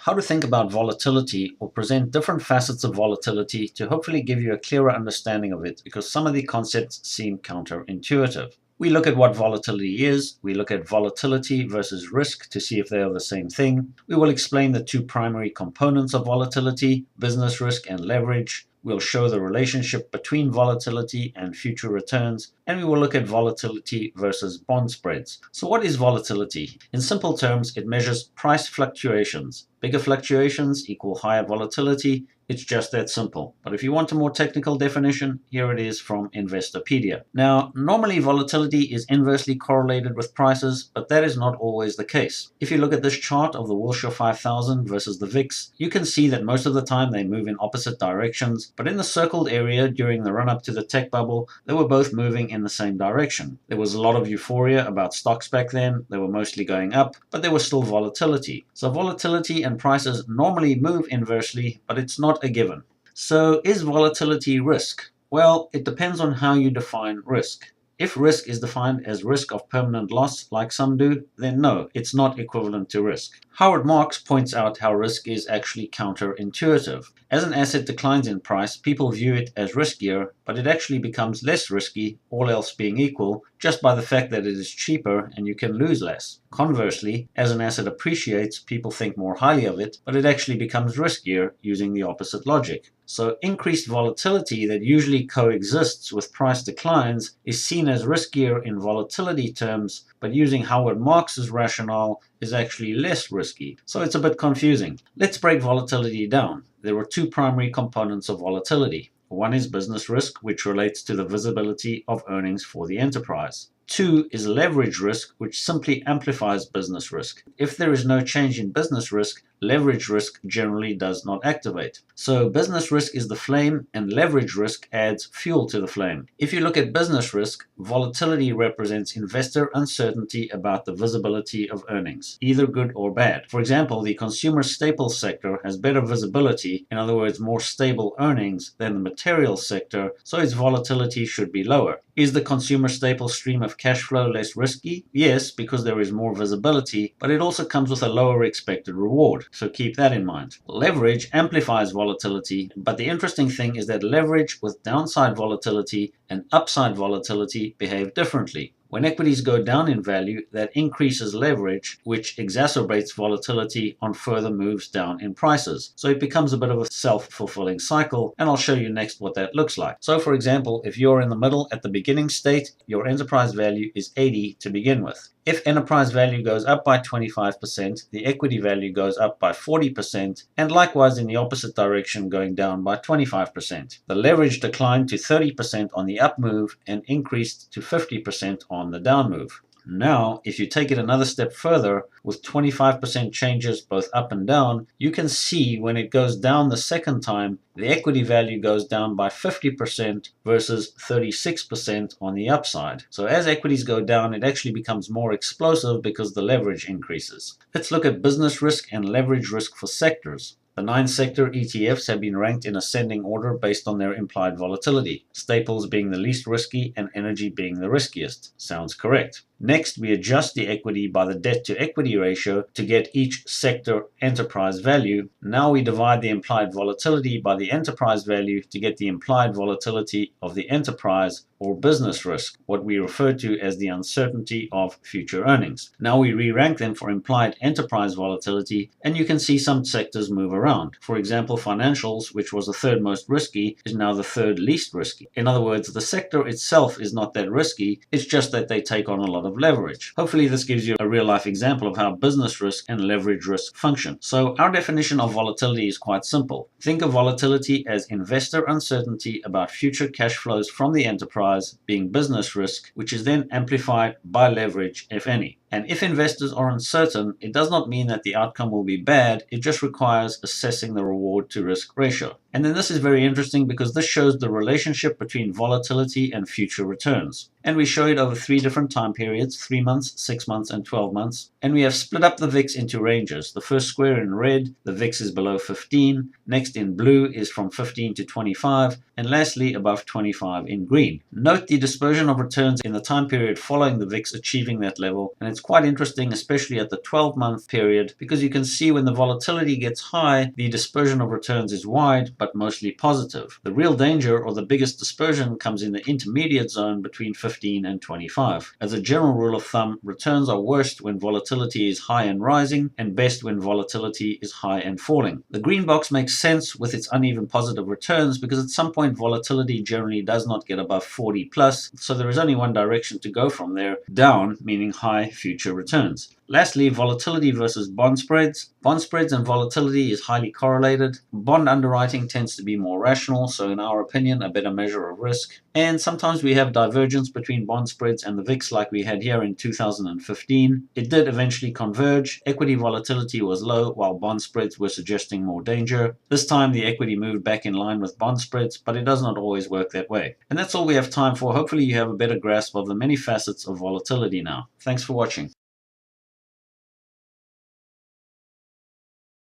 how to think about volatility or present different facets of volatility to hopefully give you a clearer understanding of it, because some of the concepts seem counterintuitive. We look at what volatility is, we look at volatility versus risk to see if they are the same thing. We will explain the two primary components of volatility, business risk and leverage. We'll show the relationship between volatility and future returns, and we will look at volatility versus bond spreads. So what is volatility? In simple terms, it measures price fluctuations. Bigger fluctuations equal higher volatility. It's just that simple. But if you want a more technical definition, here it is from Investopedia. Now, normally volatility is inversely correlated with prices, but that is not always the case. If you look at this chart of the Wilshire 5000 versus the VIX, you can see that most of the time they move in opposite directions, but in the circled area during the run-up to the tech bubble, they were both moving in the same direction. There was a lot of euphoria about stocks back then. They were mostly going up, but there was still volatility. So volatility and prices normally move inversely, but it's not a given. So is volatility risk? Well, it depends on how you define risk. If risk is defined as risk of permanent loss, like some do, then no, it's not equivalent to risk. Howard Marks points out how risk is actually counterintuitive. As an asset declines in price, people view it as riskier, but it actually becomes less risky, all else being equal, just by the fact that it is cheaper and you can lose less. Conversely, as an asset appreciates, people think more highly of it, but it actually becomes riskier using the opposite logic. So increased volatility that usually coexists with price declines is seen as riskier in volatility terms, but using Howard Marks's rationale is actually less risky. So it's a bit confusing. Let's break volatility down. There are two primary components of volatility. One is business risk, which relates to the visibility of earnings for the enterprise. Two is leverage risk, which simply amplifies business risk. If there is no change in business risk, leverage risk generally does not activate. So business risk is the flame and leverage risk adds fuel to the flame. If you look at business risk, volatility represents investor uncertainty about the visibility of earnings, either good or bad. For example, the consumer staples sector has better visibility, in other words, more stable earnings than the materials sector, so its volatility should be lower. Is the consumer staples stream of cash flow less risky? Yes, because there is more visibility, but it also comes with a lower expected reward. So keep that in mind. Leverage amplifies volatility, but the interesting thing is that leverage with downside volatility and upside volatility behave differently. When equities go down in value, that increases leverage, which exacerbates volatility on further moves down in prices. So it becomes a bit of a self-fulfilling cycle, and I'll show you next what that looks like. So for example, if you're in the middle at the beginning state, your enterprise value is 80 to begin with. If enterprise value goes up by 25%, the equity value goes up by 40%, and likewise in the opposite direction going down by 25%. The leverage declined to 30% on the up move and increased to 50% on the down move. Now, if you take it another step further, with 25% changes both up and down, you can see when it goes down the second time, the equity value goes down by 50% versus 36% on the upside. So as equities go down, it actually becomes more explosive because the leverage increases. Let's look at business risk and leverage risk for sectors. The 9 sector ETFs have been ranked in ascending order based on their implied volatility, staples being the least risky and energy being the riskiest. Sounds correct. Next, we adjust the equity by the debt to equity ratio to get each sector enterprise value. Now we divide the implied volatility by the enterprise value to get the implied volatility of the enterprise or business risk, what we refer to as the uncertainty of future earnings. Now we re-rank them for implied enterprise volatility, and you can see some sectors move around. For example, financials, which was the third most risky, is now the third least risky. In other words, the sector itself is not that risky, it's just that they take on a lot of leverage. Hopefully this gives you a real-life example of how business risk and leverage risk function. So our definition of volatility is quite simple. Think of volatility as investor uncertainty about future cash flows from the enterprise being business risk, which is then amplified by leverage, if any. And if investors are uncertain, it does not mean that the outcome will be bad, it just requires assessing the reward to risk ratio. And then this is very interesting because this shows the relationship between volatility and future returns. And we show it over 3 different time periods, 3 months, 6 months, and 12 months. And we have split up the VIX into ranges. The first square in red, the VIX is below 15. Next in blue is from 15 to 25. And lastly, above 25 in green. Note the dispersion of returns in the time period following the VIX achieving that level, and it's quite interesting, especially at the 12-month period, because you can see when the volatility gets high, the dispersion of returns is wide, but mostly positive. The real danger, or the biggest dispersion, comes in the intermediate zone between 15 and 25. As a general rule of thumb, returns are worst when volatility is high and rising, and best when volatility is high and falling. The green box makes sense with its uneven positive returns because at some point volatility generally does not get above 40 plus, so there is only one direction to go from there, down, meaning high future returns. Lastly, volatility versus bond spreads. Bond spreads and volatility is highly correlated. Bond underwriting tends to be more rational, so in our opinion, a better measure of risk. And sometimes we have divergence between bond spreads and the VIX like we had here in 2015. It did eventually converge. Equity volatility was low while bond spreads were suggesting more danger. This time the equity moved back in line with bond spreads, but it does not always work that way. And that's all we have time for. Hopefully you have a better grasp of the many facets of volatility now. Thanks for watching.